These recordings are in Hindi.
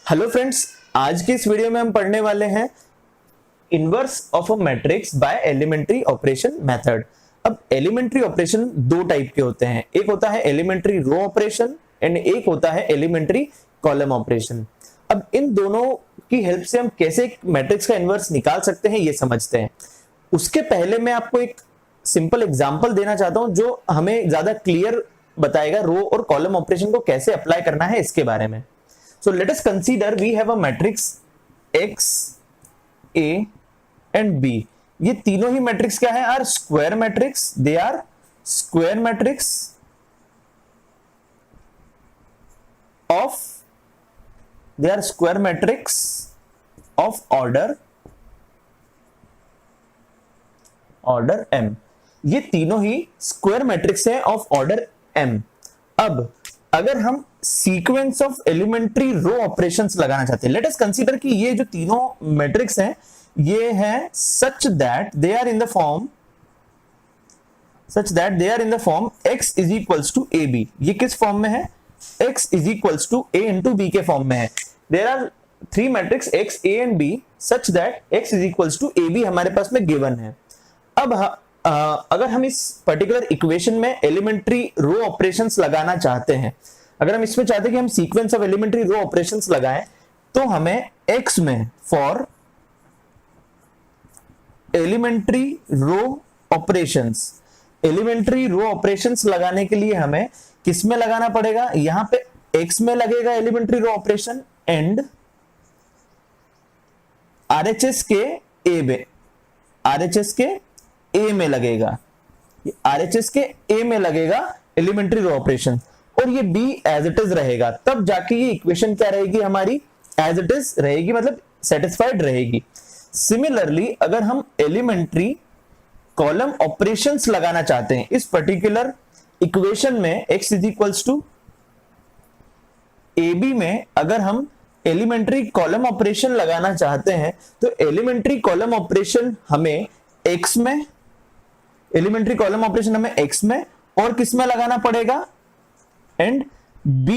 हेलो फ्रेंड्स, आज के इस वीडियो में हम पढ़ने वाले हैं inverse of a matrix by elementary operation method. अब एलिमेंट्री ऑपरेशन दो टाइप के होते हैं, एक होता है एलिमेंट्री रो ऑपरेशन एंड एक होता है एलिमेंट्री कॉलम ऑपरेशन। अब इन दोनों की हेल्प से हम कैसे एक मैट्रिक्स का इनवर्स निकाल सकते हैं ये समझते हैं। उसके पहले मैं आपको एक सिंपल एग्जांपल देना चाहता हूं जो हमें ज्यादा क्लियर बताएगा रो और कॉलम ऑपरेशन को कैसे अप्लाई करना है इसके बारे में। So let us consider we have a matrix X, A and B. ये तीनों ही मैट्रिक्स क्या है? Are square matrix, they are square matrix of they are square matrix of order m। ये तीनों ही स्क्वायर मैट्रिक्स है ऑफ ऑर्डर m। अब अगर हम sequence of elementary row operations लगाना चाहते हैं, लेट अस कंसीडर कि ये जो तीनों मैट्रिक्स हैं ये हैं such that they are in the form x is equals to A B. ये किस फॉर्म में है? x is equals to a into B के फॉर्म में है। There are three matrix x, a and b such that x is equals to A B हमारे पास में गिवन है। अब अगर हम इस पर्टिकुलर इक्वेशन में एलिमेंट्री रो ऑपरेशंस लगाना चाहते हैं, अगर हम इसमें चाहते हैं कि हम sequence of elementary row operations लगाएं, तो हमें x में फॉर एलिमेंट्री रो ऑपरेशंस लगाने के लिए हमें किस में लगाना पड़ेगा? यहां पे x में लगेगा elementary row operation and RHS के A में लगेगा, RHS के A में लगेगा एलिमेंट्री रो ऑपरेशन और ये B एज इट इज रहेगा। तब जाके ये इक्वेशन क्या रहेगी? हमारी एज इट इज रहेगी, मतलब सेटिस्फाइड रहेगी। सिमिलरली अगर हम एलिमेंट्री कॉलम ऑपरेशंस लगाना चाहते हैं इस पर्टिकुलर इक्वेशन में x is equals to AB में, अगर हम एलिमेंट्री कॉलम ऑपरेशन लगाना चाहते हैं तो एलिमेंट्री कॉलम ऑपरेशन हमें x में और किस में लगाना पड़ेगा? एंड B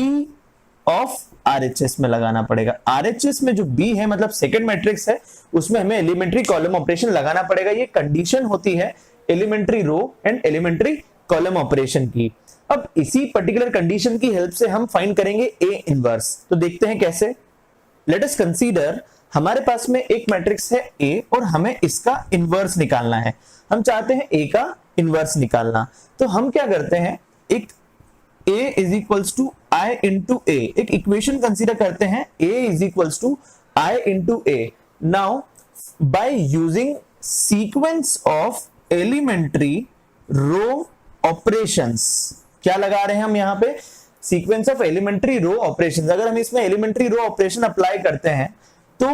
ऑफ RHS में लगाना पड़ेगा। RHS में जो B है मतलब सेकेंड मैट्रिक्स है, उसमें हमें एलिमेंट्री कॉलम ऑपरेशन लगाना पड़ेगा। ये कंडीशन होती है elementary row and elementary column operation की। अब इसी पर्टिकुलर कंडीशन की हेल्प से हम फाइंड करेंगे A इनवर्स। तो देखते हैं कैसे। लेट अस कंसीडर हमारे पास में एक मैट्रिक्स है A और हमें इसका इनवर्स निकालना है। हम चाहते हैं A का इनवर्स निकालना, तो हम क्या करते हैं, एक A is equals to I into A, एक इक्वेशन कंसीडर करते हैं A is equals to I into A। Now by using sequence of elementary row operations, क्या लगा रहे हैं हम यहाँ पे? Sequence of elementary row operations. अगर हम इसमें एलिमेंट्री रो ऑपरेशन अप्लाई करते हैं तो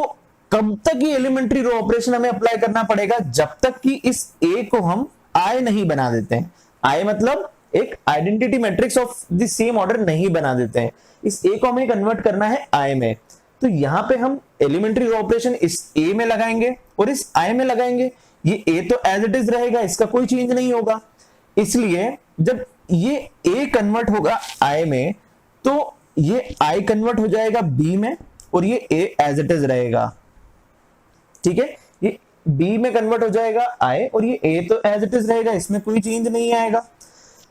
कब तक ये एलिमेंट्री रो ऑपरेशन हमें अप्लाई करना पड़ेगा? जब तक कि इस A को हम I नहीं बना देते हैं। I मतलब एक identity matrix of the same order नहीं बना देते हैं। इस A को हमें कन्वर्ट करना है I में, तो यहां पे हम एलिमेंट्री रो ऑपरेशन इस A में लगाएंगे और इस I में लगाएंगे। ये A तो एज इट इज रहेगा, इसका कोई चेंज नहीं होगा। इसलिए जब ये A कन्वर्ट होगा I में तो ये I कन्वर्ट हो जाएगा B में और ये A एज इट इज रहेगा। ठीक है, ये B में कन्वर्ट हो जाएगा I और ये A तो एज इट इज रहेगा, इसमें कोई चेंज नहीं आएगा।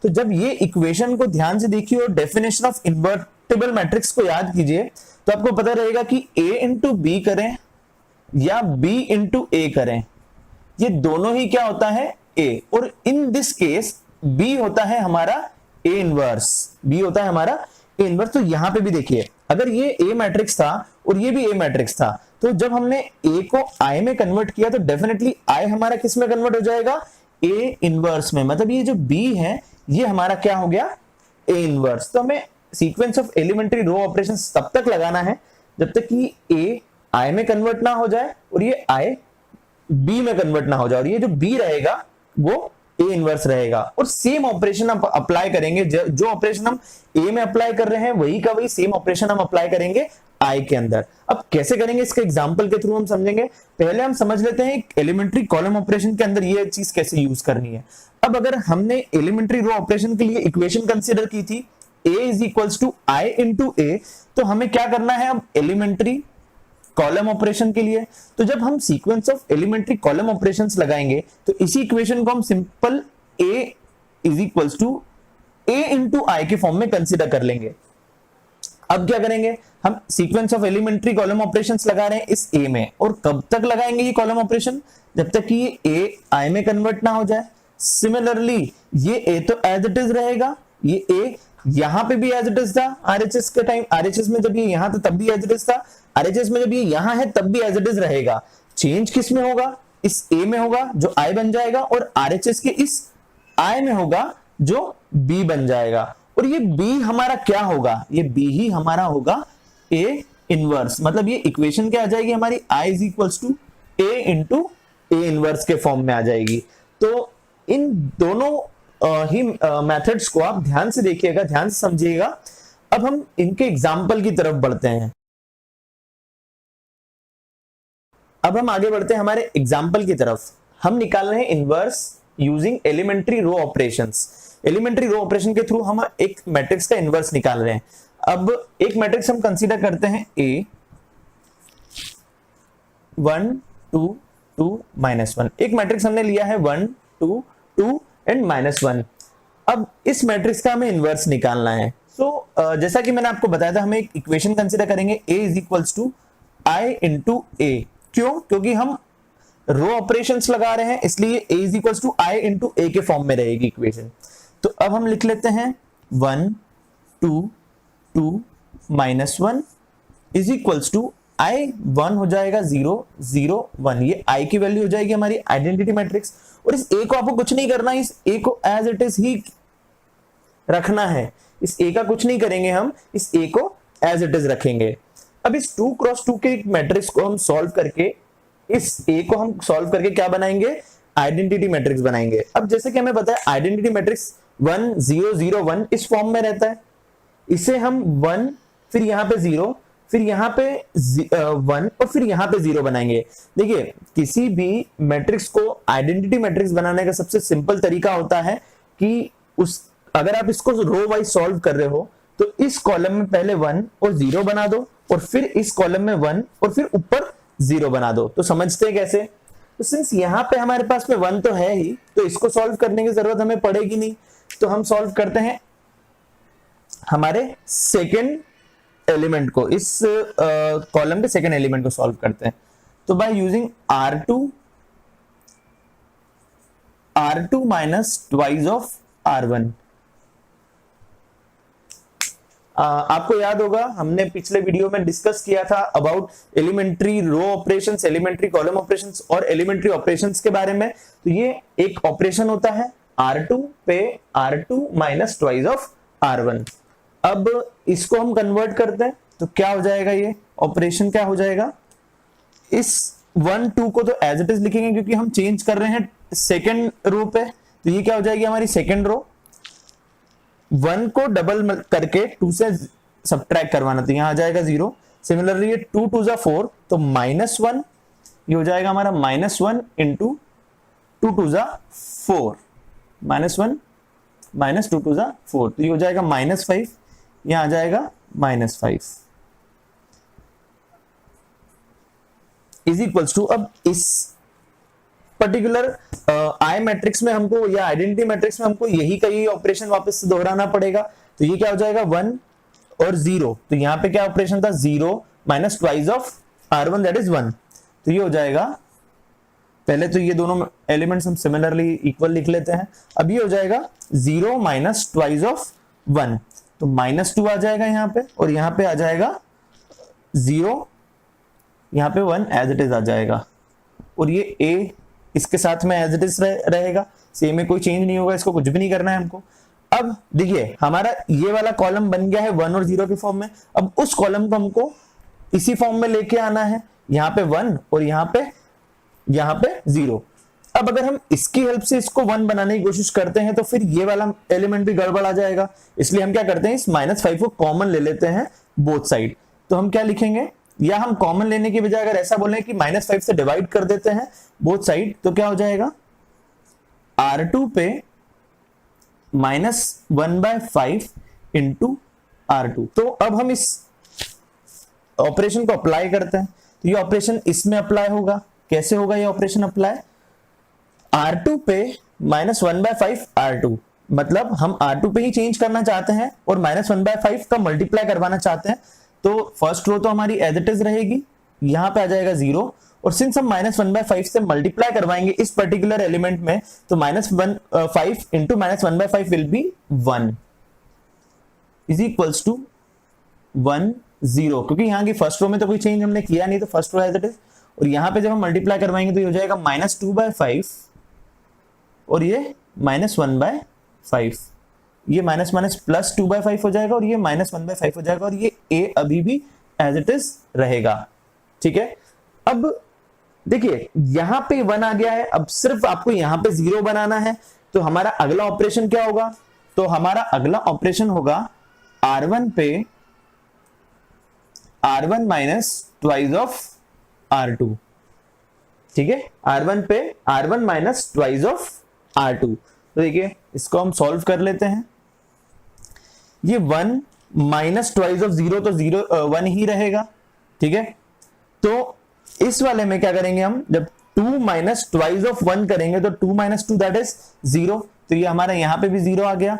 तो जब ये इक्वेशन को ध्यान से देखिए और डेफिनेशन ऑफ इन्वर्टिबल मैट्रिक्स को याद कीजिए तो आपको पता रहेगा कि A इंटू B करें या B इंटू A करें, ये दोनों ही क्या होता है? A। और इन दिस केस B होता है हमारा A इनवर्स, तो यहां पे भी देखिए अगर ये A मैट्रिक्स था और ये भी A मैट्रिक्स था, तो जब हमने A को I में कन्वर्ट किया तो डेफिनेटली I हमारा किस में कन्वर्ट हो जाएगा? A इनवर्स में। मतलब ये जो B है ये हमारा क्या हो गया? A inverse. तो हमें sequence of elementary row operations तब तक लगाना है जब तक कि A I में कन्वर्ट ना हो जाए और ये I B में कन्वर्ट ना हो जाए, और ये जो B रहेगा वो A इनवर्स रहेगा। और सेम ऑपरेशन हम अप्लाई करेंगे, जो ऑपरेशन हम A में अप्लाई कर रहे हैं वही का वही सेम ऑपरेशन हम अप्लाई करेंगे I के अंदर। अब कैसे करेंगे इसके एग्जांपल के थ्रू हम समझेंगे। पहले हम समझ लेते हैं एलिमेंट्री कॉलम ऑपरेशन के अंदर ये चीज कैसे यूज करनी है। अब अगर हमने एलिमेंट्री रो ऑपरेशन के लिए इक्वेशन कंसीडर की थी a is equals to I into A, तो हमें क्या करना है अब एलिमेंट्री कॉलम ऑपरेशन के लिए। तो जब हम sequence of elementary column operations लगाएंगे तो इसी इक्वेशन को हम simple a is equals to a into I के फॉर्म में कंसीडर कर लेंगे। अब क्या करेंगे, हम sequence of elementary column operations लगा रहे हैं इस a में, और कब तक लगाएंगे ये कॉलम ऑपरेशन, जब तक कि ये a i में कन्वर्ट ना हो जाए। सिमिलरली ये a तो एज इट इज रहेगा, ये a यहां पे भी एज इट इज था आरएचएस के टाइम, आरएचएस में जब ये यहां था तब भी एज इट इज था, आरएचएस में जब ये यहां है तब भी एज इट इज रहेगा। चेंज किस में होगा, इस a में होगा जो i बन जाएगा, और आरएचएस के इस i में होगा जो b बन जाएगा। और ये b हमारा क्या होगा, ये b ही हमारा होगा a इनवर्स, मतलब ये इक्वेशन क्या आ जाएगी हमारी, i is equals to a into a inverse के फॉर्म में आ जाएगी। तो इन दोनों ही मेथड्स को आप ध्यान से देखिएगा, ध्यान से समझिएगा। अब हम इनके एग्जाम्पल की तरफ बढ़ते हैं। अब हम आगे बढ़ते हैं हमारे एग्जाम्पल की तरफ। हम निकाल रहे हैं inverse using elementary row operations. Elementary row operation के थ्रू हम एक मैट्रिक्स का इनवर्स निकाल रहे हैं। अब एक मैट्रिक्स हम कंसीडर करते हैं A 1 2 2 -1। एक मैट्रिक्स हमने लिया है 1 2 2 एंड -1। अब इस मैट्रिक्स का हमें इनवर्स निकालना है। जैसा कि मैंने आपको बताया था, हमें एक इक्वेशन कंसीडर करेंगे A is equals to I into A। क्यों, क्योंकि हम रो ऑपरेशंस लगा रहे हैं, इसलिए A is equals to I into A के फॉर्म में रहेगी इक्वेशन। तो अब हम लिख लेते हैं 1 2 2 -1 इज इक्वल्स टू I 1 हो जाएगा 0 0 1, ये I की वैल्यू हो जाएगी हमारी आइडेंटिटी मैट्रिक्स। और इस A को आपको कुछ नहीं करना, इस A को एज इट इज ही रखना है। इस A का कुछ नहीं करेंगे, हम इस A को एज इट इज रखेंगे। अब इस 2 क्रॉस 2 के मैट्रिक्स को हम सॉल्व करके, इस A को हम सॉल्व करके क्या बनाएंगे, आइडेंटिटी मैट्रिक्स बनाएंगे। अब जैसे कि हमें पता है आइडेंटिटी मैट्रिक्स 1 0 0 1 इस फॉर्म में रहता है। इसे हम 1 फिर यहां पे 0 फिर यहां पे 1 और फिर यहां पे 0 बनाएंगे। देखिए, किसी भी मैट्रिक्स को आइडेंटिटी मैट्रिक्स बनाने का सबसे सिंपल तरीका होता है कि अगर आप इसको रो वाइज सॉल्व कर रहे हो तो इस कॉलम में पहले 1 और 0 बना दो, और फिर इस कॉलम में 1 और फिर ऊपर 0 बना दो। तो समझते हैं कैसे। तो सिंस यहां पे हमारे पास में 1 तो है ही, तो इसको सॉल्व करने की जरूरत हमें पड़ेगी नहीं। तो हम सॉल्व करते हैं हमारे सेकेंड एलिमेंट को, इस कॉलम के सेकेंड एलिमेंट को सॉल्व करते हैं। तो by using R2 minus twice of R1। आपको याद होगा हमने पिछले वीडियो में डिस्कस किया था about elementary row operations, elementary column operations और एलिमेंट्री ऑपरेशंस के बारे में। तो ये एक ऑपरेशन होता है R2 पे R2 minus twice of R1। अब इसको हम कन्वर्ट करते हैं तो क्या हो जाएगा, ये ऑपरेशन क्या हो जाएगा, इस 1 2 को तो एज इट इज लिखेंगे क्योंकि हम चेंज कर रहे हैं सेकेंड रो पे। तो ये क्या हो जाएगी हमारी सेकेंड रो। 1 को डबल करके 2 से सब्ट्रैक्ट करवाना, तो यहां आ जाएगा 0। सिमिलरली ये 2 2 जा 4, तो -1 ये हो जाएगा हमारा -1 इंटू 2 2 जा 4, -1 माइनस 2 2 जा 4, तो ये हो जाएगा -5, यहां आ जाएगा -5 इज इक्वल्स टू। अब इस पर्टिकुलर आई मैट्रिक्स में हमको या आइडेंटिटी मैट्रिक्स में हमको यही का यही ऑपरेशन वापस से दोहराना पड़ेगा। तो ये क्या हो जाएगा 1 और 0, तो यहां पे क्या ऑपरेशन था 0 minus twice of R1 that is 1। तो ये हो जाएगा, पहले तो ये दोनों एलिमेंट्स हम सिमिलरली इक्वल लिख लेते हैं। अब ये हो जाएगा 0 माइनस ट्वाइस ऑफ 1, तो -2 आ जाएगा यहाँ पे, और यहाँ पे आ जाएगा 0, यहाँ पे 1 एज इट इज आ जाएगा, और ये A इसके साथ में एज इट इज रहेगा, सेम में कोई चेंज नहीं होगा, इसको कुछ भी नहीं करना है हमको। अब देखिए हमारा ये वाला कॉलम बन गया है 1 और 0 के फॉर्म में। अब उस कॉलम को हमको इसी फॉर्म में लेके आना है, यहाँ पे 1 और यहाँ पे 0। अब अगर हम इसकी हेल्प से इसको 1 बनाने की कोशिश करते हैं तो फिर ये वाला एलिमेंट भी गड़बड़ आ जाएगा। इसलिए हम क्या करते हैं, इस -5 को कॉमन ले लेते हैं बोथ साइड। तो हम क्या लिखेंगे, या हम कॉमन लेने की बजाय अगर ऐसा बोले कि -5 से डिवाइड कर देते हैं बोथ साइड, तो क्या हो जाएगा R2 पे -1/5 इंटू R2। तो अब हम इस ऑपरेशन को अप्लाई करते हैं, तो ये ऑपरेशन इसमें अप्लाई होगा। कैसे होगा ये ऑपरेशन अप्लाई? R2 पे -1/5 R2, मतलब हम R2 पे ही चेंज करना चाहते हैं और -1/5 का मल्टीप्लाई करवाना चाहते हैं। तो फर्स्ट रो तो हमारी एज इट इज रहेगी, यहां पे आ जाएगा 0, और सिंस हम -1/5 से मल्टीप्लाई करवाएंगे इस पर्टिकुलर एलिमेंट में, तो -5 into -1/5 will be 1 is equals to 1 0, क्योंकि यहाँ की फर्स्ट रो में तो कोई चेंज हमने किया नहीं, तो first row as it is. और यहां पे जब हम मल्टीप्लाई करवाएंगे तो ये हो जाएगा -2/5 और ये -1/5, ये माइनस माइनस प्लस 2/5 हो जाएगा और ये -1/5 हो जाएगा, और ये a अभी भी एज इट इज रहेगा। ठीक है, अब देखिए यहां पे 1 आ गया है, अब सिर्फ आपको यहां पे 0 बनाना है। तो हमारा अगला ऑपरेशन क्या होगा? तो हमारा अगला ऑपरेशन होगा R1 पे R1 minus twice of R2। ठीक है, R1 पे R1 minus twice of R2। तो देखिए इसको हम सॉल्व कर लेते हैं। ये 1 माइनस ट्वाइस ऑफ 0, तो 1 ही रहेगा। ठीक है, तो इस वाले में क्या करेंगे हम, जब 2 माइनस ट्वाइस ऑफ 1 करेंगे तो 2 माइनस 2 दैट इज 0, तो ये हमारा यहां पे भी 0 आ गया।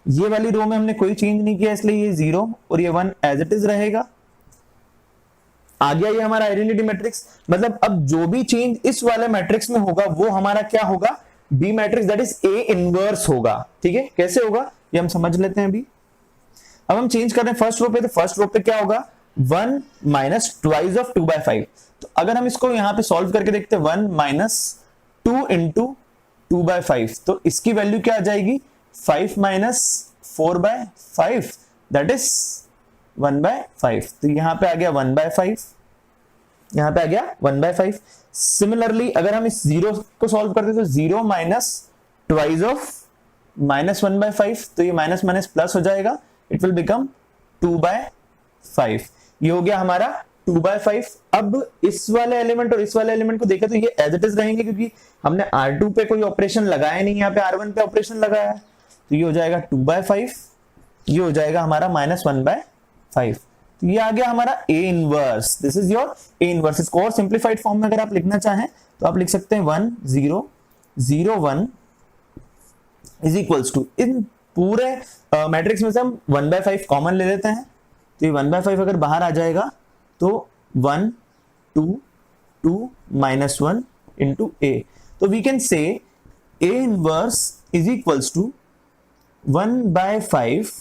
ये वाली रो में हमने कोई चेंज नहीं किया, इसलिए ये 0 और ये 1 एज इट इज रहेगा। आ गया ये हमारा आइडेंटिटी मैट्रिक्स। मतलब अब जो भी चेंज इस वाले मैट्रिक्स में होगा वो हमारा क्या होगा? B matrix that is A inverse होगा। ठीक है, कैसे होगा ये हम समझ लेते हैं अभी। अब हम चेंज कर रहे हैं फर्स्ट रो पे, तो फर्स्ट रो पे क्या होगा? 1 माइनस ट्वाइस ऑफ 2/5। तो अगर हम इसको यहां पे सॉल्व करके देखते हैं 1 माइनस 2 इंटू 2/5, तो इसकी वैल्यू क्या आ जाएगी? 5 माइनस 4/5 दैट इज 1/5। तो यहां पे आ गया 1/5, यहां पे आ गया 1/5। सिमिलरली अगर हम इस 0 को सॉल्व करते तो 0 माइनस ट्वाइस ऑफ -1/5, तो ये माइनस माइनस प्लस हो जाएगा, इट विल बिकम 2/5। ये हो गया हमारा 2/5। अब इस वाले एलिमेंट और इस वाले एलिमेंट को देखा तो ये एज इट इज रहेंगे, क्योंकि हमने R2 पे कोई ऑपरेशन लगाया नहीं, यहाँ पे R1 पे ऑपरेशन लगाया है। तो ये हो जाएगा 2/5, ये हो जाएगा हमारा -1/5। तो ये आ गया हमारा A inverse. This is your A inverse. इसको और सिंप्लीफाइड फॉर्म में अगर आप लिखना चाहें तो आप लिख सकते हैं 1 0 0 1 इज इक्वल्स टू, इन पूरे मैट्रिक्स में से हम 1/5 कॉमन ले लेते हैं। तो ये 1/5 अगर बाहर आ जाएगा तो 1 2 2 -1 इंटू A। तो we can say A inverse is equals to 1/5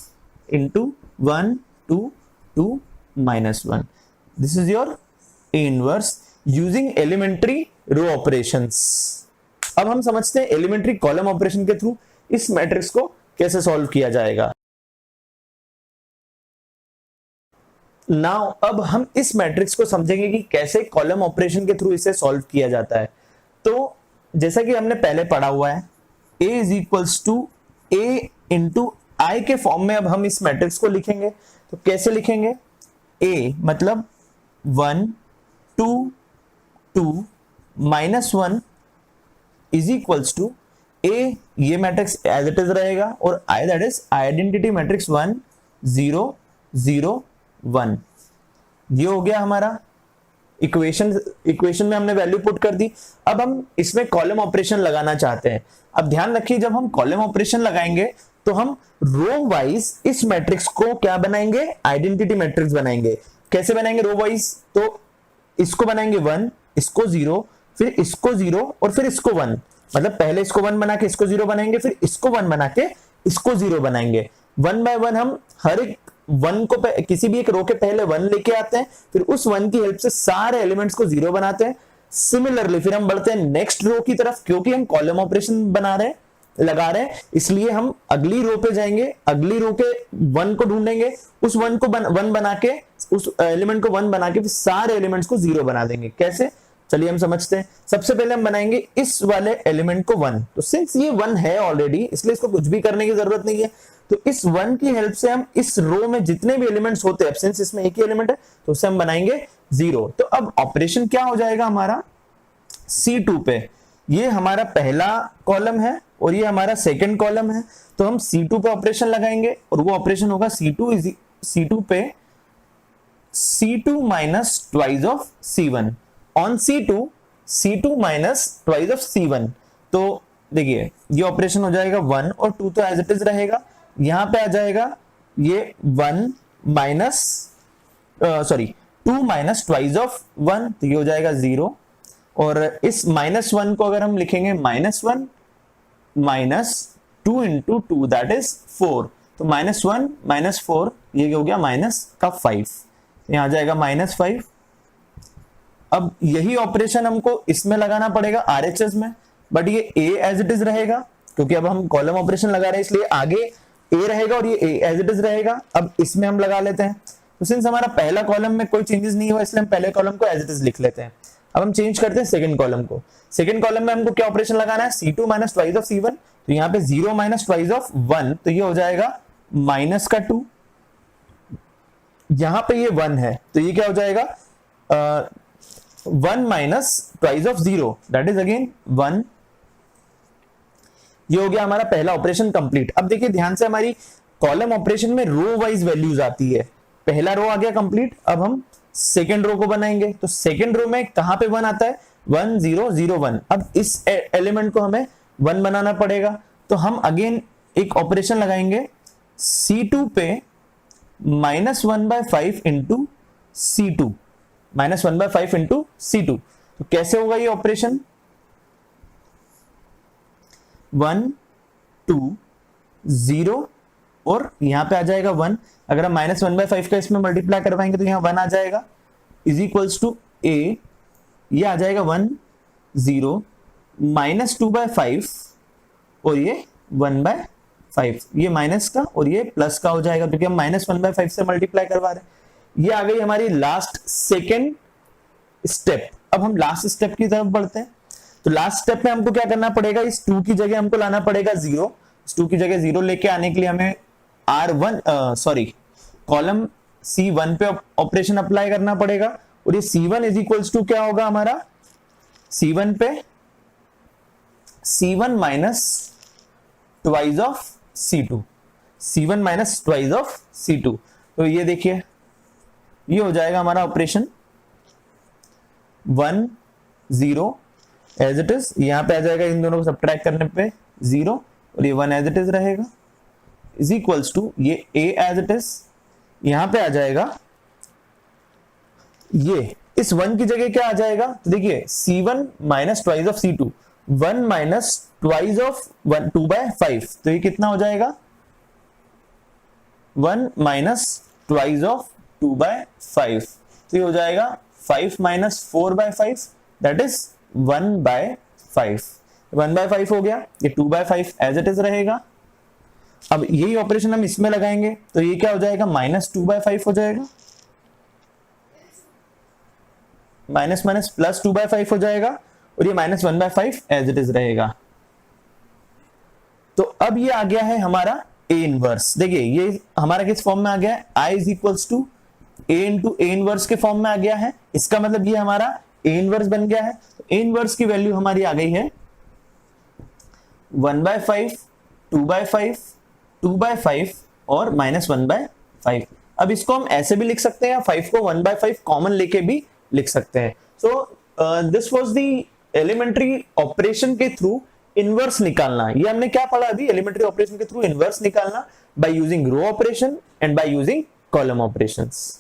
into 1 2 2 -1। This is your A inverse using elementary row operations. अब हम समझते हैं एलिमेंट्री कॉलम ऑपरेशन के थ्रू इस मैट्रिक्स को कैसे सॉल्व किया जाएगा। नाउ अब हम इस मैट्रिक्स को समझेंगे कि कैसे कॉलम ऑपरेशन के थ्रू इसे सॉल्व किया जाता है। तो जैसा कि हमने पहले पढ़ा हुआ है, A is equals to A into I के फॉर्म में अब हम इस मैट्रिक्स को लिखेंगे। तो कैसे लिखेंगे? A मतलब 1 2 2 -1 इज इक्वल्स टू A, ये मैट्रिक्स एज इट इज रहेगा, और I that is identity matrix 1 0 0 1। ये हो गया हमारा इक्वेशन में हमने वैल्यू पुट कर दी। अब हम इसमें कॉलम ऑपरेशन लगाना चाहते हैं। अब ध्यान रखिए, जब हम कॉलम ऑपरेशन लगाएंगे तो हम रो वाइज इस मैट्रिक्स को क्या बनाएंगे? आइडेंटिटी मैट्रिक्स बनाएंगे। कैसे बनाएंगे रो वाइज? तो इसको बनाएंगे 1, इसको 0, फिर इसको 0 और फिर इसको 1। मतलब पहले इसको 1 बना के इसको 0 बनाएंगे, फिर इसको 1 बना के इसको 0 बनाएंगे। 1 बाय 1 हम हर एक 1 को किसी भी एक रो के पहले 1 लेके आते हैं, फिर उस 1 की हेल्प से सारे एलिमेंट्स को 0 बनाते हैं। सिमिलरली फिर हम बढ़ते हैं नेक्स्ट रो की तरफ, क्योंकि हम कॉलम ऑपरेशन लगा रहे हैं, इसलिए हम अगली रो पे जाएंगे, अगली रो के 1 को ढूंढेंगे, उस 1 को 1 बना के, उस एलिमेंट को 1 बना के फिर सारे एलिमेंट्स को 0 बना देंगे। कैसे? चलिए हम समझते हैं। सबसे पहले हम बनाएंगे इस वाले एलिमेंट को 1। तो सिंस ये 1 है ऑलरेडी, इसलिए इसको कुछ भी करने की जरूरत नहीं है। तो इस 1 की हेल्प से हम इस रो में जितने भी एलिमेंट्स होते हैं, सिंस इसमें एक ही एलिमेंट है तो उसे हम बनाएंगे 0। तो अब ऑपरेशन क्या हो जाएगा हमारा? C2 पे ये हमारा पहला कॉलम है और ये हमारा सेकंड कॉलम है, तो हम C2 पे ऑपरेशन लगाएंगे और वो ऑपरेशन होगा C2 पे C2 minus twice of C1 on C2 minus twice of C1। तो देखिए ये ऑपरेशन हो जाएगा 1 और 2 तो एज इट इज रहेगा, यहां पे आ जाएगा ये 1 माइनस 2 माइनस ट्वाइस ऑफ 1, तो ये हो जाएगा 0। और इस -1 को अगर हम लिखेंगे -1 माइनस 2 इंटू 2 दैट इज 4, तो -1 माइनस 4 ये हो गया -5, यहां आ जाएगा -5। अब यही ऑपरेशन हमको इसमें लगाना पड़ेगा RHS में, बट ये A एज इट इज रहेगा क्योंकि अब हम कॉलम ऑपरेशन लगा रहे हैं, इसलिए आगे A रहेगा और ये A एज इट इज रहेगा। अब इसमें हम लगा लेते हैं, तो सिंस हमारा पहला कॉलम में कोई चेंजेस नहीं हुआ इसलिए हम पहले कॉलम को एज इट इज लिख लेते हैं। अब हम चेंज करते हैं सेकंड कॉलम को। सेकंड कॉलम में हमको क्या ऑपरेशन लगाना है, C2 minus twice of C1, तो यहाँ पे 0 माइनस ट्वाइस ऑफ 1, तो ये हो जाएगा -2। यहां पे ये 1 है तो ये क्या हो जाएगा 1 minus twice of 0 that is again 1। ये हो गया हमारा पहला ऑपरेशन कंप्लीट। अब देखिए ध्यान से, हमारी कॉलम ऑपरेशन में रो वाइज वैल्यूज आती है। पहला रो आ गया कंप्लीट, अब हम सेकेंड रो को बनाएंगे, तो सेकेंड रो में कहां पे 1 आता है, 1 0 0 1। अब इस एलिमेंट को हमें 1 बनाना पड़ेगा, तो हम अगेन एक ऑपरेशन लगाएंगे C2 पे -1/5 इंटू C2, -1/5 इंटू C2। तो कैसे होगा ये ऑपरेशन, 1 2 0 और यहां पे आ जाएगा 1। अगर हम -1/5 का इसमें मल्टीप्लाई करवाएंगे तो यहां 1 आ जाएगा, इज इक्वल्स टू A, ये आ जाएगा 1 0 -2/5 और ये 1/5, ये माइनस का और ये प्लस का हो जाएगा क्योंकि हम -1/5 से मल्टीप्लाई करवा रहे हैं। ये आ गई हमारी लास्ट सेकेंड स्टेप। अब हम लास्ट स्टेप की तरफ बढ़ते हैं, तो लास्ट स्टेप में हमको क्या करना पड़ेगा, इस 2 की जगह हमको लाना पड़ेगा 0। इस 2 की जगह 0 लेके आने के लिए हमें कॉलम C1 पे ऑपरेशन अप्लाई करना पड़ेगा, और ये C1 इज इक्वल्स टू क्या होगा हमारा, C1 पे C1 minus twice of C2, C1 minus twice of C2। तो ये देखिए ये हो जाएगा हमारा ऑपरेशन 1 0 एज इट इज, यहां पे आ जाएगा इन दोनों को सब्ट्रैक्ट करने पे 0 और ये 1 एज इट इज रहेगा, इज इक्वल्स टू ये A एज इट इज, यहां पे आ जाएगा ये इस 1 की जगह क्या आ जाएगा, तो देखिए C1 minus twice of C2, 1 minus twice of 2/5, तो ये कितना हो जाएगा 1 माइनस ट्वाइस ऑफ 2/5, तो ये हो जाएगा 5 माइनस 4/5 दैट इज 1/5। 1/5 हो गया, ये 2/5 एज इट इज रहेगा। अब यही ऑपरेशन हम इसमें लगाएंगे, तो ये क्या हो जाएगा -2/5 हो जाएगा, माइनस माइनस प्लस 2/5 हो जाएगा, और ये -1/5 एज इट इज रहेगा। तो अब ये आ गया है हमारा A इनवर्स। देखिए ये हमारा किस फॉर्म में आ गया है, I is equals to A into A inverse के फॉर्म में आ गया है। इसका मतलब ये हमारा A इनवर्स बन गया है। तो A इनवर्स की वैल्यू हमारी आ गई है 1/5 2/5 2/5 और -1/5। अब इसको हम ऐसे भी लिख सकते हैं, या 5 को 1/5 कॉमन लेके भी लिख सकते हैं। So this was the elementary operation के थ्रू इनवर्स निकालना। ये हमने क्या पढ़ा अभी, एलिमेंट्री ऑपरेशन के थ्रू इनवर्स निकालना by using row operation and by using column operations.